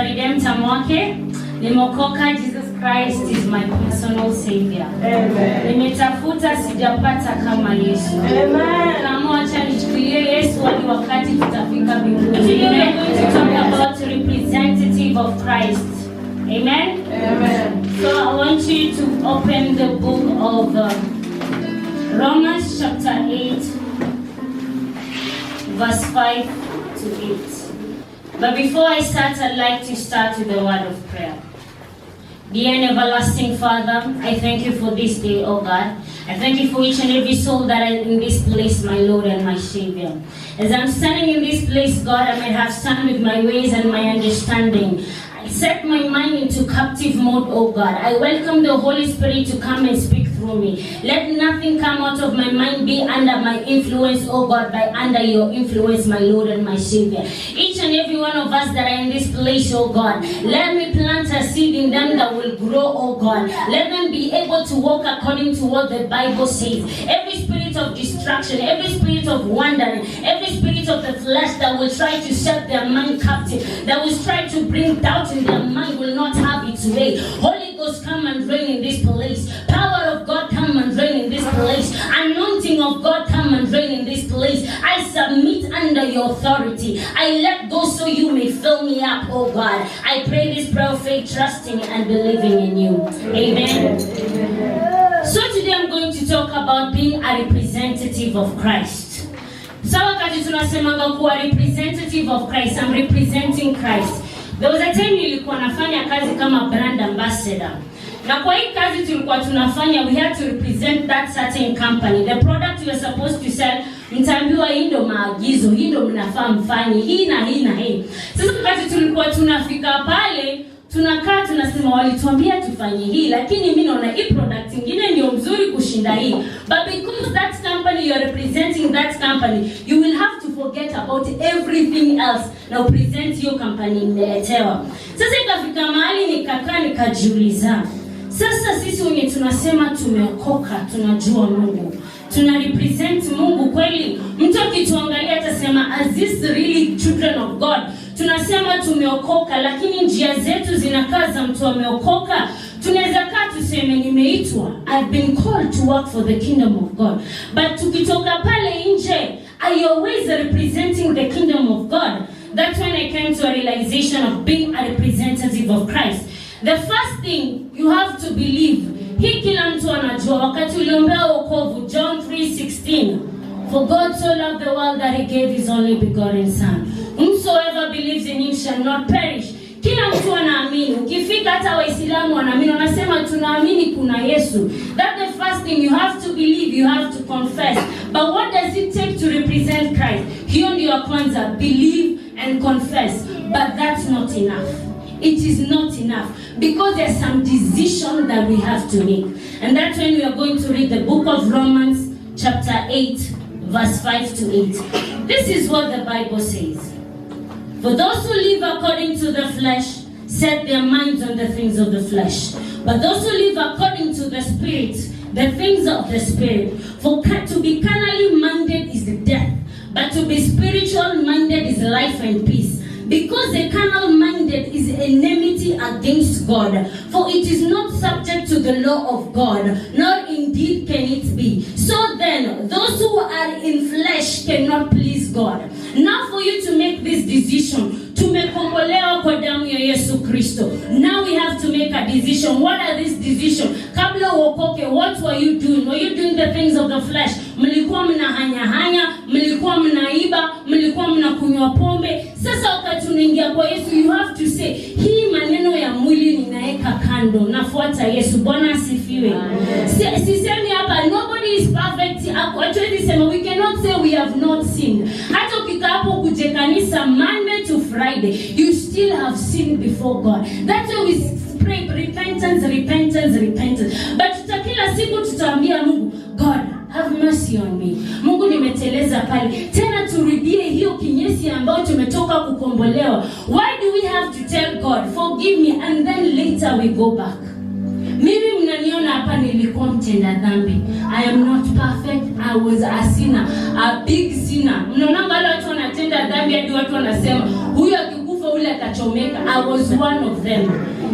redemptor mwake. Nimeokoka, Jesus Christ is my personal savior. Amen. Nimetafuta sijapata kama Yesu. Amen. Kama acha nichukulie Yesu hadi wakati tutafika mbinguni. Today we are going to talk about the representative of Christ. Amen. Amen. So I want you to open the book of Romans chapter 8 verse 5 to 8. But before I start, I'd like to start with a word of prayer. Dear and everlasting Father, I thank you for this day, oh God. I thank you for each and every soul that is in this place, my Lord and my Savior. As I'm standing in this place, God, I may have stand with my ways and my understanding. I set my mind into captive mode, oh God. I welcome the Holy Spirit to come and speak through me. Let nothing come out of my mind be under my influence, oh God, but under your influence, my Lord and my Savior. Each and every one of us that are in this place, oh God, let me plant a seed in them that will grow, oh God. Let them be able to walk according to what the Bible says. Every spirit of distraction, every spirit of wandering, every spirit of the flesh that will try to set their mind captive, that will try to bring doubt in their mind will not have its way. Holy Ghost, come and reign in this place. Power of God, come and reign in this place. Anointing of God, come and reign in this place. I submit under your authority. I let go so you may fill me up, oh God. I pray this prayer of faith, trusting and believing in you. Amen. So today I'm going to talk about being a representative of Christ. So wakati tunasemanga kuwa representative of Christ, I'm representing Christ. There was a time nilikuwa nafanya kazi kama brand ambassador. Na kwa hii kazi tulikuwa tunafanya, we had to represent that certain company. The product we were supposed to sell, mtaambiwa hii ndo maagizo, hii ndo mnafaa mfanye, hii na hii na hii. Sasa wakati tulikuwa tunafika pale, tunakaa tunasema walituambia tufanye hii, lakini mimi naona hii product nyingine ndio mzuri kushinda hii. But because that company you are representing that company, you will have to forget about everything else na present your company mmeletewa. Sasa ikafika mahali nikakaa nikajiuliza, sasa sisi wenye tunasema tumeokoka, tunajua Mungu, tuna represent Mungu kweli? Mtu akituangalia atasema, are this really children of God? Tunasema tumeokoka, lakini njia zetu zinakaa za mtu ameokoka. Tunaweza kaa tuseme nimeitwa, I've been called to work for the kingdom of God. But tukitoka pale nje, are you always representing the kingdom of God? That's when I came to a realization of being a representative of Christ. The first thing you have to believe, hii kila mtu anajua, wakati uliombea wokovu, John 3:16, for God so loved the world that he gave his only begotten son. Whosoever believes in him shall not perish. Kila mtu anaamini. Ukifika hata Waislamu wanaamini, wanasema tunaamini kuna Yesu. That's the first thing you have to believe, you have to confess. But what does it take to represent Christ? Hiyo ndio kwanza, believe and confess. But that's not enough. It is not enough, because there's some decision that we have to make. And that's when we are going to read the book of Romans chapter 8 verse 5 to 8. This is what the Bible says. For those who live according to the flesh set their minds on the things of the flesh. But those who live according to the Spirit, the things of the Spirit. For to be carnally minded is death, but to be spiritual minded is life and peace. Because the carnal minded is enmity against God, for it is not subject to the law of God, nor indeed can it be. So then, those who are in flesh cannot please God. Now for you to make this decision, tumekombolewa kwa damu ya Yesu Kristo. Now we have to make a decision. What are these decisions? Kabla uokoke, what were you doing? Were you doing the things of the flesh? Mlikuwa mnahanya, mlikuwa mnaiba, mlikuwa mnakunywa pombe. Sasa wakati unaingia kwa Yesu, you have to say, hii maneno ya mwili ninaeka kando, nafuata Yesu. Bwana asifiwe. Sisemi hapa, nobody is perfect. Actually sema, we cannot say we have not sinned. Hata ukika hapo kuje kanisa Monday to Friday, you still have sinned before God. That's why we pray repentance, repentance, repentance. But tutakila siku tutaambia Mungu, God, have mercy on me. Mungu nimeteleza pale. Tena turudie hiyo kinyesi ambayo tumetoka kukombolewa. Why do we have to tell God, forgive me, and then later we go back? Mimi mnaniona hapa nilikuwa mtenda dhambi. I am not perfect. I was a sinner, a big sinner. Mnaona wale watu wanatenda dhambi hadi watu wanasema huyu akikufa alikufa ule akachomeka. I was one of them.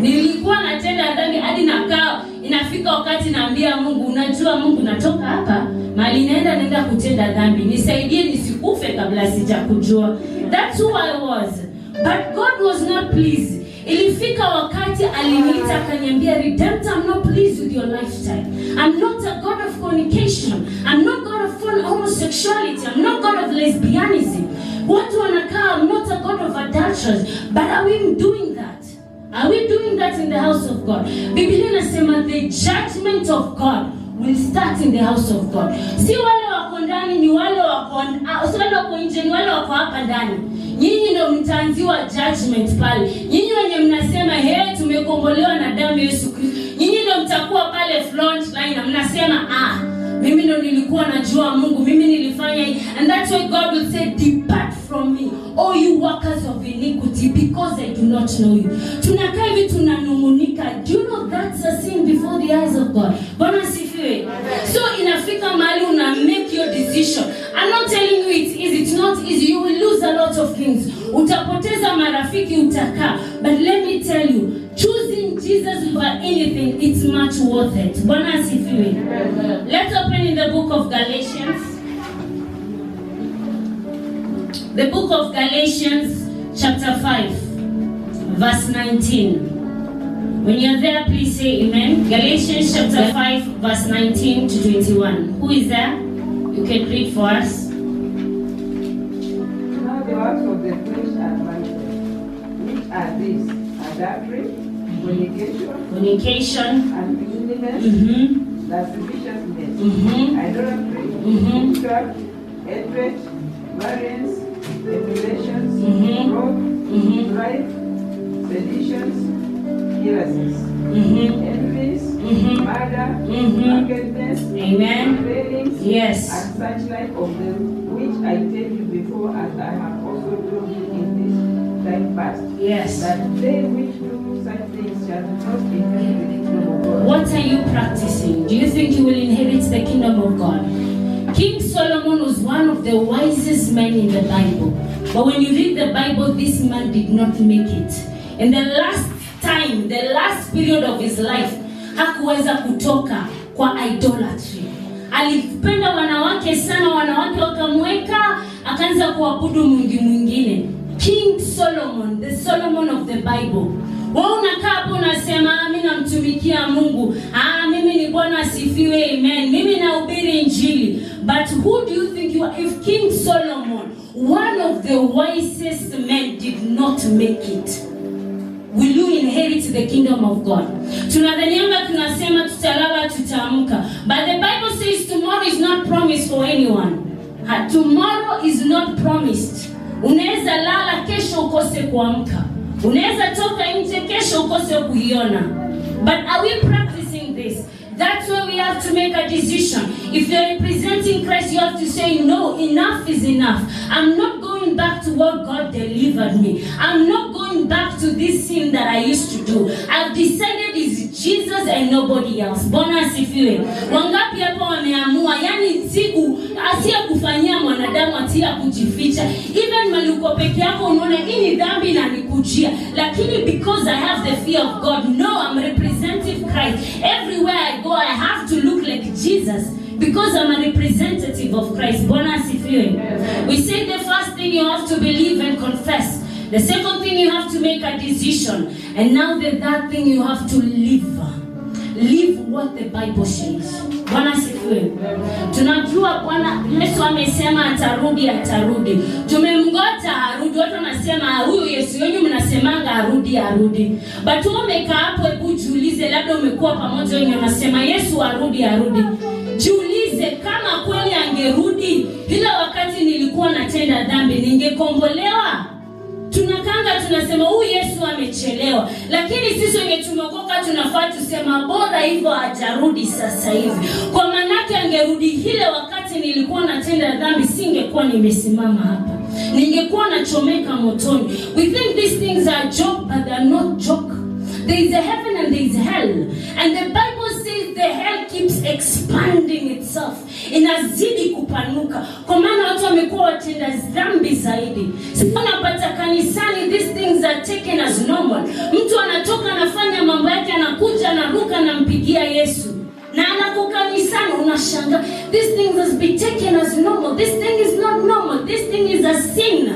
Nilikuwa natenda dhambi hadi nakaa inafika wakati naambia Mungu, unajua Mungu, natoka hapa mali naenda kutenda dhambi, nisaidie nisikufe kabla sijakujua. That's who I was. But God was not pleased. Ilifika wakati aliniita akaniambia, Redemptor, I'm not pleased with your lifestyle. I'm not a God of fornication. I'm not God of homosexuality. I'm not God of lesbianism. Watu wanakaa, I'm not a God of adulterers. But are we doing that? Are we doing that in the house of God? Biblia inasema the judgment of God will start in the house of God. Si wale wako ndani, ni wale wako nje, ni wale wako hapa ndani. Nyinyi ndio mtaanziwa judgment pale. Nyinyi wenye mnasema tumekombolewa na damu ya Yesu Kristo. Nyinyi ndio mtakuwa pale front line na mnasema mimi ndio nilikuwa najua Mungu, mimi nilifanya hii. And that's why God will say, depart from me, all you workers of iniquity, because I do not know you. Tunakaa hivi tunanung'unika. Do you know that's a sin before the eyes of God? Bwana sifiwe. So inafika mahali una make your decision. I'm not telling you it's easy. It's not easy. You will lose a lot of things. Utapoteza marafiki, utakaa. But let me tell you, choosing Jesus over anything, it's much worth it. Bwana asifiwe. Let's open in the book of Galatians. The book of Galatians, chapter 5, verse 19. When you're there, please say amen. Galatians chapter 5, verse 19 to 21. Who is there? You can read for us. Now the works of the flesh are manifest, which are these: adultery, fornication, uncleanness, lasciviousness, idolatry, witchcraft, hatred, variance, emulations, wrath, strife, seditions, heresies, envies, murder, drunkenness, railings, and such like of them, which I tell you before, as I have also told you in this time past, that they which do such things shall not inherit the kingdom of God. What are you practicing? Do you think you will inherit the kingdom of God? King Solomon was one of the wisest men in the Bible. But when you read the Bible, this man did not make it. In the last time, the last period of his life, hakuweza kutoka kwa idolatry. Alipenda wanawake sana, wanawake wakamweka, akaanza kuabudu mungu mwingine. King Solomon, the Solomon of the Bible. Wewe unakaa hapo unasema mimi namtumikia Mungu. Mimi ni Bwana asifiwe, amen. Mimi nahubiri injili. But who do you think you are? If King Solomon, one of the wisest men, did not make it, will you inherit the kingdom of God? Tunadhanianga tunasema tutalala tutaamka. But the Bible says tomorrow is not promised for anyone. Tomorrow is not promised. Unaweza lala kesho ukose kuamka. Unaweza toka nje kesho ukose kuiona. But are we practicing this? That's why we have to make a decision. If you're representing Christ, you have to say, no, enough is enough. I'm not going back to what God delivered me. I'm not going back to this sin that I used to do. I've decided it's Jesus and nobody else. Bwana asifiwe. Wangapi hapa wameamua, yani siku asia kufanyia mwanadamu atia kujificha. Even maluko peke yako unaona hii ni dhambi na nikujia. Lakini because I have the fear of God, no, I'm representing Christ. Everywhere I go, I have to look like Jesus because I'm a representative of Christ. Bwana asifiwe. We say the first thing you have to believe and confess. The second thing you have to make a decision. And now the third thing you have to live. Live what the Bible says. Bwana asifiwe. Tunajua Bwana Yesu amesema atarudi. Tumemngoja arudi. Watu wanasema huyu Yesu wenyu mnasemanga arudi. But umekaa hapo, hebu jiulize, labda umekuwa pamoja wenye wanasema Yesu arudi. Jiulize kama kweli angerudi bila wakati nilikuwa natenda dhambi ningekombolewa. Tunakanga tunasema huyu Yesu amechelewa, lakini sisi wenye tumeokoka tunafaa tusema bora hivyo hajarudi sasa hivi. Kwa manake angerudi ile wakati nilikuwa natenda dhambi, singekuwa nimesimama hapa, ningekuwa nachomeka motoni. We think these things are joke, but they are not joke. There is a heaven and there is hell, and the Bible says the hell keeps expanding itself. Inazidi kupanuka kwa maana watu wamekuwa watenda dhambi zaidi. Sasa unapata kanisani, these things are taken as normal. Mtu anatoka anafanya mambo yake, anakuja anaruka anampigia Yesu. Na anako kanisani unashanga, this thing has been taken as normal. This thing is not normal. This thing is a sin.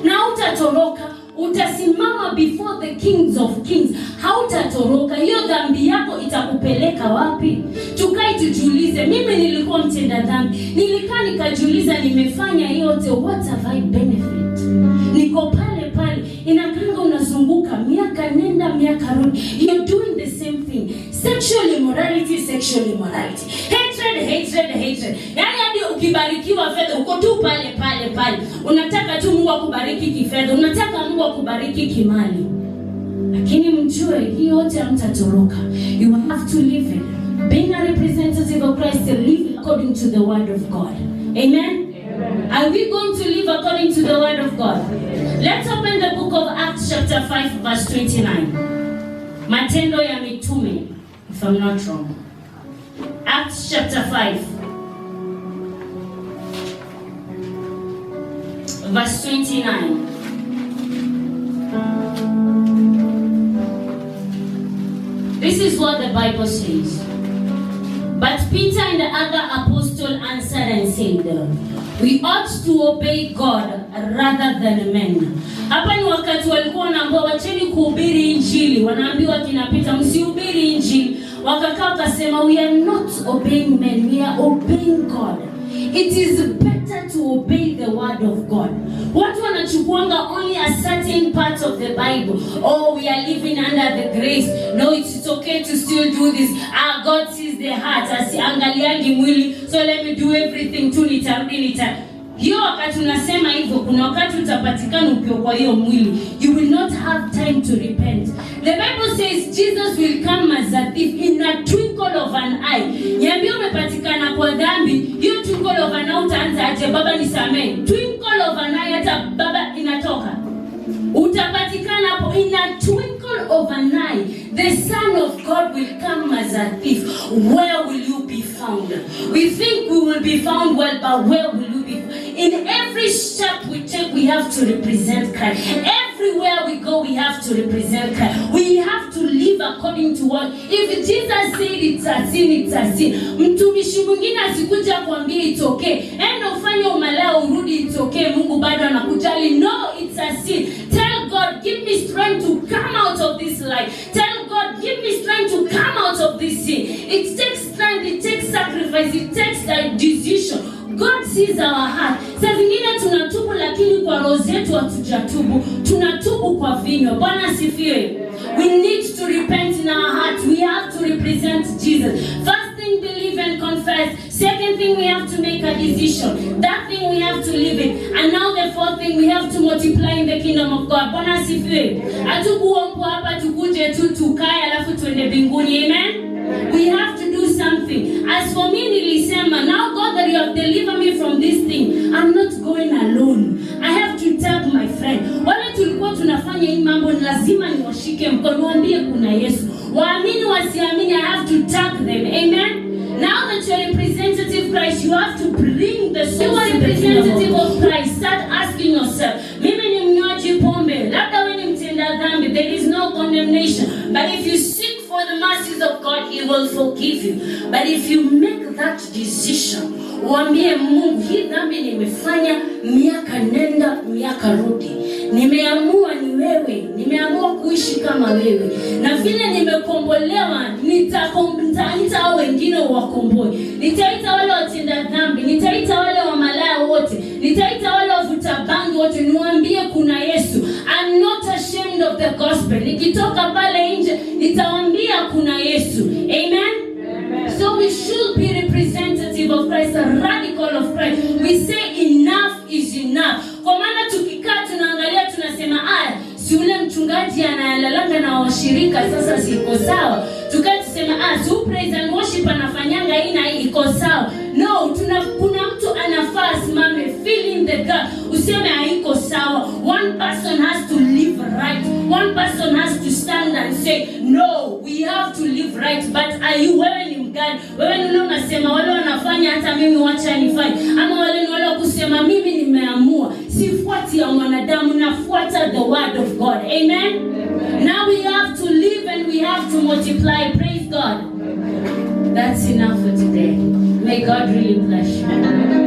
Na utatoroka, utasimama before the kings of kings. Hautatoroka. Hiyo dhambi yako itakupeleka wapi? Tukae tujiulize, mimi nilikuwa mtenda dhambi. Nilikaa nikajiuliza, nimefanya yote, what have I benefit? Niko pale pale, inakanga unazunguka miaka nenda miaka rudi. You're doing the same thing. Sexual immorality. Hatred. Yaani hadi ukibarikiwa fedha uko tu pale. Unataka tu Mungu akubariki kifedha, unataka Mungu akubariki kimali. Lakini mjue hii yote hamtatoroka. You have to live it. Being a representative of Christ, to live according to the word of God. Amen? Are we going to live according to the word of God? Let's open the book of Acts chapter 5 verse 29. Matendo ya Mitume, if I'm not wrong. Acts chapter 5 verse 29. This is what the Bible says. But Peter and the other apostle answered and said, we ought to obey God rather than men. Hapa ni wakati walikuwa wanaambiwa wacheni kuhubiri injili. Wanaambiwa kina Peter, msihubiri injili. Wakakaa wakasema, we are not obeying men, we are obeying God. It is better to obey the word of God. Watu wanachukuanga only a certain part of the Bible. Oh, we are living under the grace. No, it's okay to still do this. God sees the heart. Asiangaliangi mwili. So let me do everything tu nitarudi. Hiyo wakati unasema hivyo, kuna wakati utapatikana ukiwa kwa hiyo mwili. You will not have time to repent. The Bible says Jesus will come as a thief in a twinkle of an eye. Niambia umepatikana kwa dhambi, hiyo twinkle of an eye utaanza aje, baba nisamee. Twinkle of an eye hata baba inatoka. Utapatikana hapo in a twinkle of an eye. The Son of God will come as a thief. Where will you be found? We think we will be found well, but where will you be found? In every step we take, we have to represent Christ. Everywhere we go, we have to represent Christ. We have to live according to what. If Jesus said it's a sin, it's a sin. Mtumishi mwingine asikuja kuambia it's okay. Enda ufanye umalaya urudi it's okay. Mungu bado anakujali. No, it's a sin. Tell God, give me strength to come out of this life. Tell God, give me strength to come out of this sin. It takes strength, it takes sacrifice, it takes a decision. God sees our heart. Saa zingine tunatubu lakini kwa roho zetu hatujatubu. Tunatubu kwa vinywa. Bwana asifiwe. We need to repent in our heart. We have to represent Jesus. First thing, believe and confess. Second thing, we have to make a decision. That thing we have to live it. And now the fourth thing, we have to multiply in the kingdom of God. Bwana asifiwe. Hatukuomba hapa tukuje tu tukae alafu tuende mbinguni. Amen. We have to do something. As for me, nilisema, now God that you have delivered me from this thing, I'm not going alone. I have to tag my friend. Wale tulikuwa tunafanya hii mambo, lazima niwashike mkono, niwaambie kuna Yesu. Waamini wasiamini, I have to tag them. Amen. Now that you're a representative of Christ, you have to bring the soul. You are a representative of Christ. Start asking yourself, mimi ni mnywaji pombe, labda wewe ni mtenda dhambi, there is no condemnation. But if you seek for the mercies of God, He will forgive you. But if you make that decision, uambie Mungu, hii dhambi nimefanya miaka nenda miaka rudi. Nimeamua ni wewe, nimeamua kuishi kama wewe. Na vile nimekombolewa, nitaita wengine wakomboe. Nitaita wale watenda dhambi, nitaita wale wa malaya wote, nitaita wale wavuta bangi wote, niwaambie kuna Yesu. I'm not ashamed of the gospel. Nikitoka pale nje, nitawaambia kuna Yesu. Amen. So we should be representative of Christ, a radical of Christ. We say enough is enough. Kwa maana tukikaa tunaangalia tunasema si ule mchungaji analalanga na washirika sasa siko sawa. Tukae tuseme si praise and worship anafanyanga hii na hii iko sawa. No, kuna mtu anafaa asimame, fill in the gap. Useme haiko sawa. One person has to live right. One person has to stand and say, no, we have to live right. But are you, wewe ni mgani? Wewe ni unasema wale wanafanya hata mimi wacha nifanye. Ama wale ni wale kusema mimi nimeamua. Sifuati ya mwanadamu, nafuata the word of God. Amen? Now we have to live and we have to multiply. Praise God. That's enough for today. May God really bless you.